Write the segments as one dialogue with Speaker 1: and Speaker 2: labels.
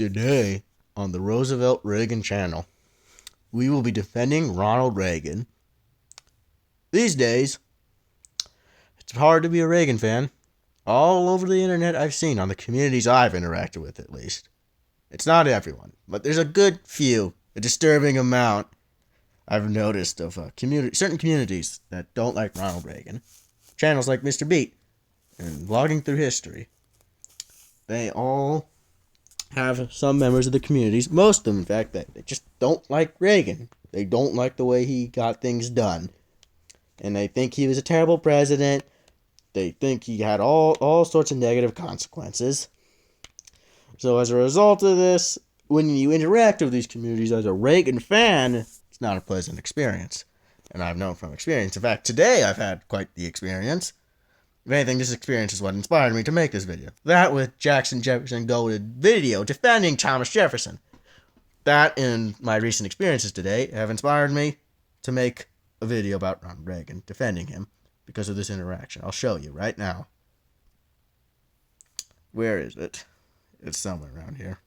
Speaker 1: Today, on the Roosevelt Reagan channel, we will be defending Ronald Reagan. These days, it's hard to be a Reagan fan. All over the internet I've seen, on the communities I've interacted with at least. It's not everyone, but there's a good few, a disturbing amount I've noticed of certain communities that don't like Ronald Reagan. Channels like Mr. Beat and Vlogging Through History. They all have some members of the communities, most of them in fact, that they just don't like Reagan. They don't like the way he got things done. And they think he was a terrible president. They think he had all sorts of negative consequences. So as a result of this, when you interact with these communities as a Reagan fan, it's not a pleasant experience. And I've known from experience. In fact, today I've had quite the experience. If anything, this experience is what inspired me to make this video. That with Jackson Jefferson goated video defending Thomas Jefferson. That and my recent experiences today have inspired me to make a video about Ronald Reagan, defending him because of this interaction. I'll show you right now. Where is it? It's somewhere around here.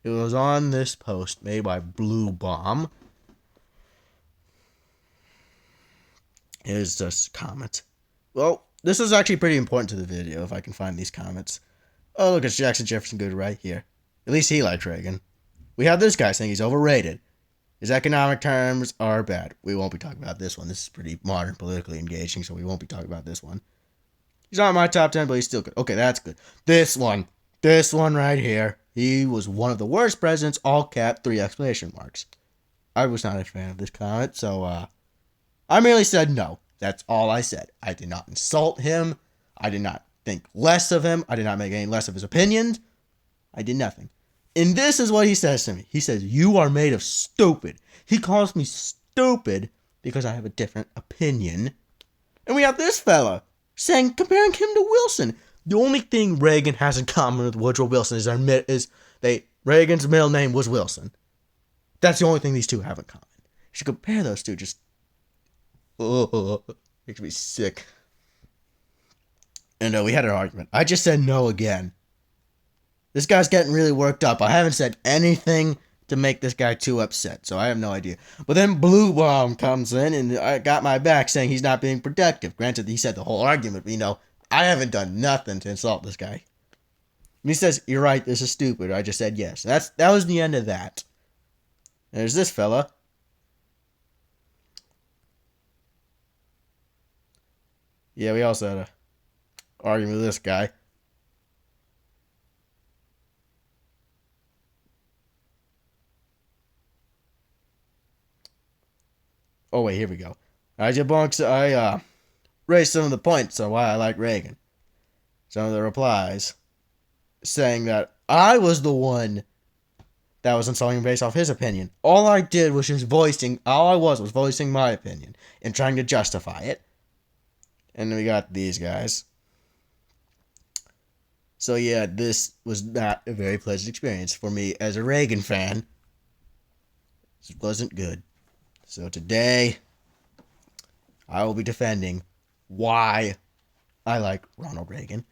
Speaker 1: It was on this post made by Blue Bomb. Here's just comments. Well, this is actually pretty important to the video if I can find these comments. Oh, look, it's Jackson Jefferson good right here. At least he liked Reagan. We have this guy saying he's overrated. His economic terms are bad. We won't be talking about this one. This is pretty modern, politically engaging, so we won't be talking about this one. He's not in my top 10, but he's still good. Okay, that's good. This one right here. He was one of the worst presidents, all cap, 3 exclamation marks. I was not a fan of this comment, so I merely said no. That's all I said. I did not insult him. I did not think less of him. I did not make any less of his opinions. I did nothing. And this is what he says to me. He says, "You are made of stupid." He calls me stupid because I have a different opinion. And we have this fella comparing him to Wilson. The only thing Reagan has in common with Woodrow Wilson is Reagan's middle name was Wilson. That's the only thing these two have in common. You should compare those two. Just makes me sick. And we had an argument. I just said no again. This guy's getting really worked up. I haven't said anything to make this guy too upset, so I have no idea. But then Blue Bomb comes in and I got my back saying he's not being productive. Granted, he said the whole argument, but I haven't done nothing to insult this guy. And he says, "You're right, this is stupid." I just said yes. That was the end of that. And there's this fella. Yeah, we also had an argument with this guy. Oh, wait, here we go. I raised some of the points on why I like Reagan. Some of the replies saying that I was the one that was insulting based off his opinion. All I did was just voicing my opinion and trying to justify it. And then we got these guys. So yeah, this was not a very pleasant experience for me as a Reagan fan. This wasn't good. So today, I will be defending why I like Ronald Reagan.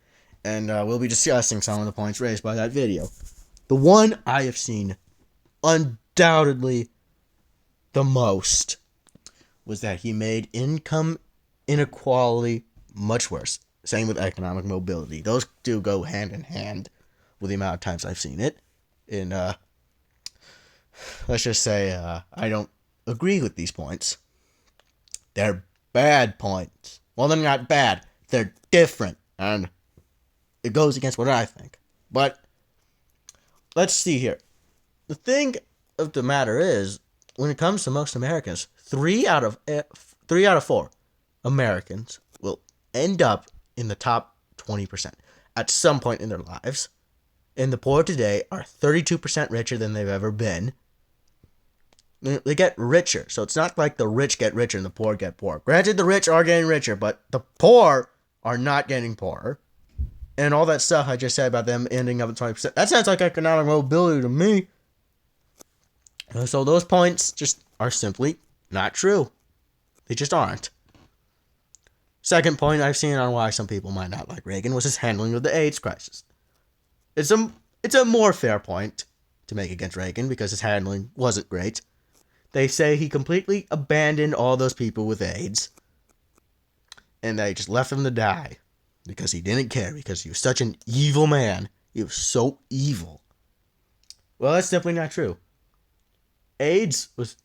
Speaker 1: And we'll be discussing some of the points raised by that video. The one I have seen undoubtedly the most was that he made income inequality much worse. Same with economic mobility. Those two go hand in hand with the amount of times I've seen it. And let's just say I don't agree with these points. They're bad points. Well, they're not bad. They're different. And it goes against what I think. But let's see here. The thing of the matter is, when it comes to most Americans, 3 out of 4 Americans will end up in the top 20% at some point in their lives. And the poor today are 32% richer than they've ever been. They get richer. So it's not like the rich get richer and the poor get poorer. Granted, the rich are getting richer, but the poor are not getting poorer. And all that stuff I just said about them ending up at 20%, that sounds like economic mobility to me. So those points just are simply not true. They just aren't. Second point I've seen on why some people might not like Reagan was his handling of the AIDS crisis. It's a more fair point to make against Reagan because his handling wasn't great. They say he completely abandoned all those people with AIDS, and they just left them to die because he didn't care, because he was such an evil man. He was so evil. Well, that's simply not true. AIDS was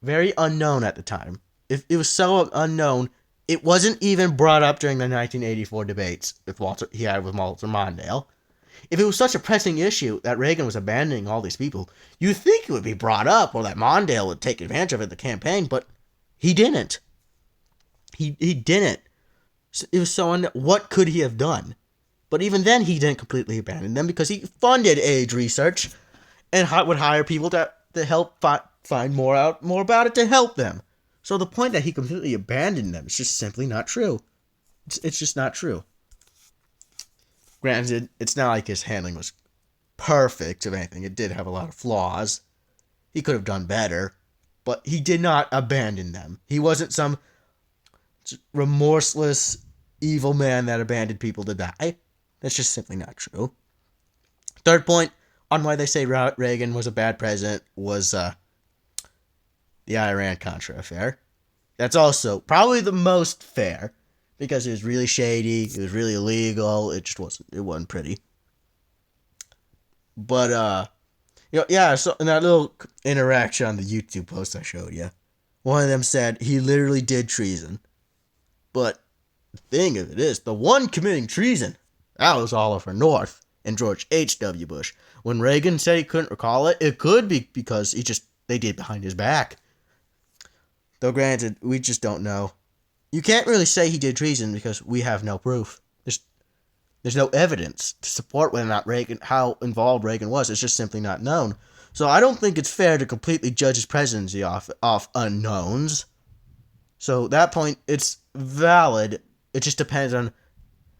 Speaker 1: very unknown at the time. If it was so unknown, it wasn't even brought up during the 1984 debates he had with Walter Mondale. If it was such a pressing issue that Reagan was abandoning all these people, you'd think it would be brought up or that Mondale would take advantage of it in the campaign, but he didn't. He didn't. It was so what could he have done? But even then, he didn't completely abandon them because he funded AIDS research and would hire people to help find more about it to help them. So the point that he completely abandoned them is just simply not true. It's just not true. Granted, it's not like his handling was perfect. If anything, it did have a lot of flaws. He could have done better, but he did not abandon them. He wasn't some remorseless, evil man that abandoned people to die. That's just simply not true. Third point on why they say Reagan was a bad president was the Iran-Contra affair. That's also probably the most fair, because it was really shady, it was really illegal, it wasn't pretty. But, so in that little interaction on the YouTube post I showed you, one of them said he literally did treason. But the thing of it is, the one committing treason, that was Oliver North and George H.W. Bush. When Reagan said he couldn't recall it, it could be because they did behind his back. Though granted, we just don't know. You can't really say he did treason because we have no proof. There's no evidence to support whether or not how involved Reagan was. It's just simply not known. So I don't think it's fair to completely judge his presidency off unknowns. So that point, it's valid. It just depends on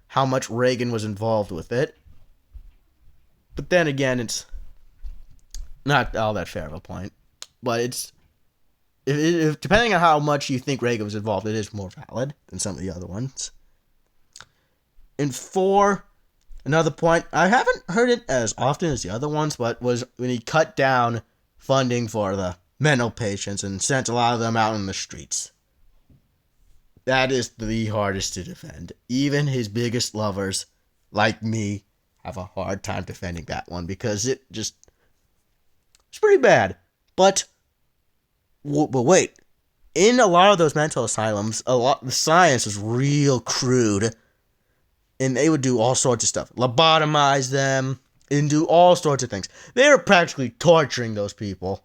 Speaker 1: how much Reagan was involved with it. But then again, it's not all that fair of a point. But it's if depending on how much you think Reagan was involved, it is more valid than some of the other ones. And 4, another point, I haven't heard it as often as the other ones, but was when he cut down funding for the mental patients and sent a lot of them out in the streets. That is the hardest to defend. Even his biggest lovers, like me, have a hard time defending that one because it's pretty bad. But wait, in a lot of those mental asylums, the science was real crude, and they would do all sorts of stuff, lobotomize them, and do all sorts of things. They were practically torturing those people.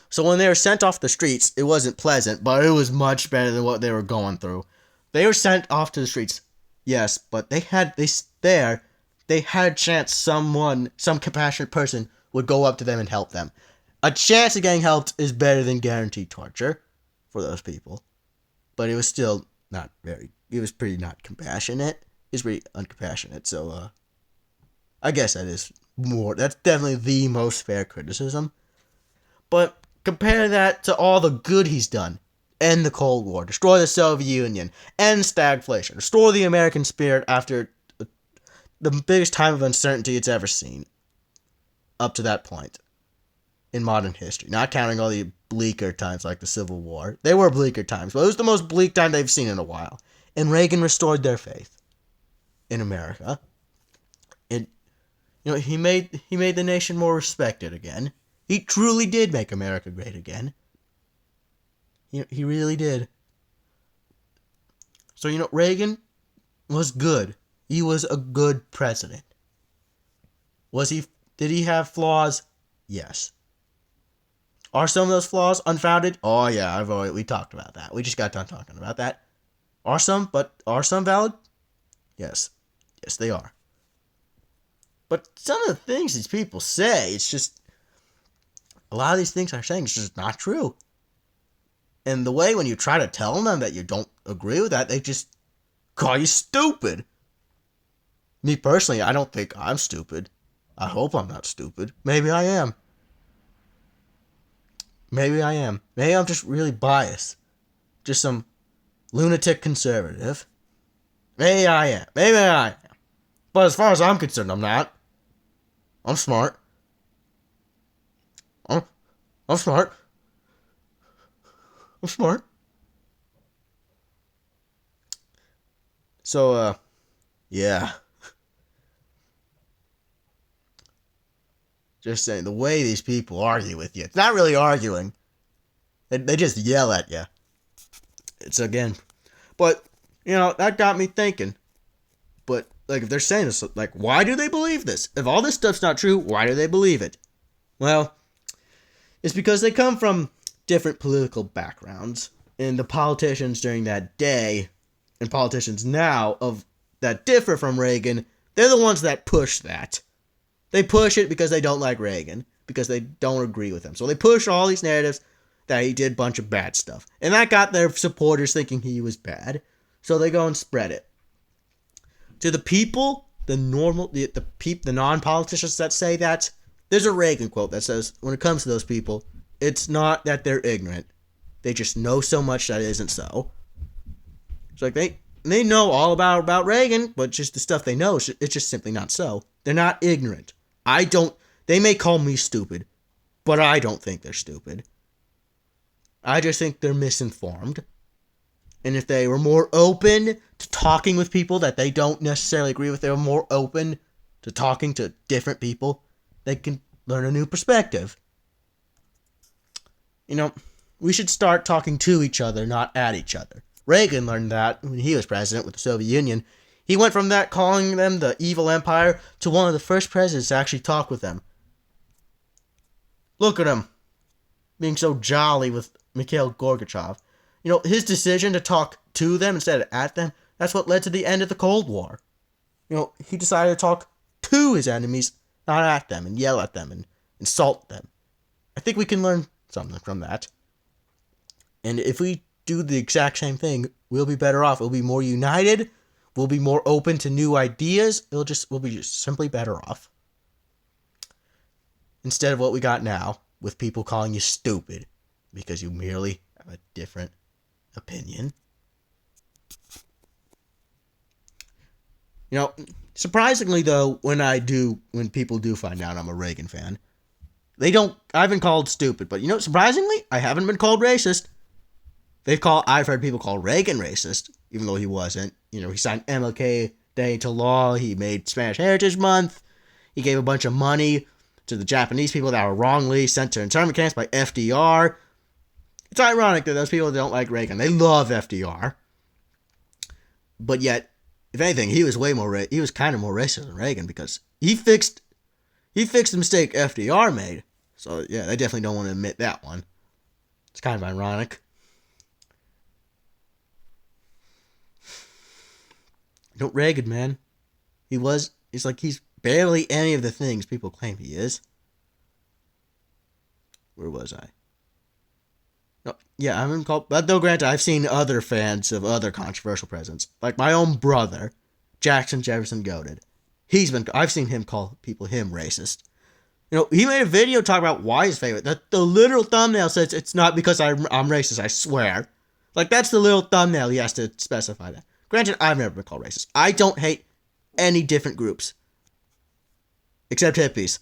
Speaker 1: So when they were sent off the streets, it wasn't pleasant, but it was much better than what they were going through. They were sent off to the streets, yes, but they had a chance some compassionate person would go up to them and help them. A chance of getting helped is better than guaranteed torture for those people. But it was still it was pretty not compassionate. It was pretty uncompassionate, so I guess that's definitely the most fair criticism. But compare that to all the good he's done. End the Cold War, destroy the Soviet Union, end stagflation, restore the American spirit after the biggest time of uncertainty it's ever seen. Up to that point in modern history. Not counting all the bleaker times like the Civil War. They were bleaker times, but it was the most bleak time they've seen in a while. And Reagan restored their faith in America. And he made the nation more respected again. He truly did make America great again. He really did. So, Reagan was good. He was a good president. Did he have flaws? Yes. Are some of those flaws unfounded? Oh yeah, we talked about that. We just got done talking about that. Are some valid? Yes. Yes, they are. But some of the things these people say, it's just a lot of these things they're saying is just not true. And the way when you try to tell them that you don't agree with that, they just call you stupid. Me personally, I don't think I'm stupid. I hope I'm not stupid. Maybe I am. Maybe I'm just really biased. Just some lunatic conservative. Maybe I am. Maybe I am. But as far as I'm concerned, I'm not. I'm smart. I'm, I'm smart. I'm smart. So, yeah. Just saying, the way these people argue with you, it's not really arguing. They just yell at you. It's again. But, that got me thinking. But, like, if they're saying this, like, why do they believe this? If all this stuff's not true, why do they believe it? Well, it's because they come from different political backgrounds. And the politicians during that day and politicians now of that differ from Reagan, they're the ones that push that. They push it because they don't like Reagan, because they don't agree with him. So they push all these narratives that he did a bunch of bad stuff. And that got their supporters thinking he was bad. So they go and spread it. To the people, the non-politicians that say that, there's a Reagan quote that says, when it comes to those people, it's not that they're ignorant. They just know so much that isn't so. It's like they know all about Reagan, but just the stuff they know, it's just simply not so. They're not ignorant. They may call me stupid, but I don't think they're stupid. I just think they're misinformed. And if they were more open to talking with people that they don't necessarily agree with, they were more open to talking to different people, they can learn a new perspective. We should start talking to each other, not at each other. Reagan learned that when he was president with the Soviet Union. He went from that, calling them the evil empire, to one of the first presidents to actually talk with them. Look at him, being so jolly with Mikhail Gorbachev. His decision to talk to them instead of at them, that's what led to the end of the Cold War. He decided to talk to his enemies, not at them, and yell at them, and insult them. I think we can learn something from that. And if we do the exact same thing, we'll be better off. We'll be more united. We'll be more open to new ideas. We'll be just simply better off. Instead of what we got now, with people calling you stupid because you merely have a different opinion. Surprisingly though, when people do find out I'm a Reagan fan, I've been called stupid, but surprisingly, I haven't been called racist. I've heard people call Reagan racist, even though he wasn't. He signed MLK Day into law. He made Spanish Heritage Month. He gave a bunch of money to the Japanese people that were wrongly sent to internment camps by FDR. It's ironic that those people don't like Reagan. They love FDR. But yet, if anything, he was he was kind of more racist than Reagan because he fixed the mistake FDR made. So yeah, they definitely don't want to admit that one. It's kind of ironic. Reagan, man. He's barely any of the things people claim he is. Where was I? No, yeah, I'm called. But though, granted, I've seen other fans of other controversial presidents, like my own brother, Jackson Jefferson Goated. I've seen him call him racist. He made a video talking about why his favorite. The literal thumbnail says it's not because I'm racist. I swear. Like that's the little thumbnail. He has to specify that. Granted, I've never been called racist. I don't hate any different groups. Except hippies.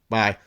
Speaker 1: Bye.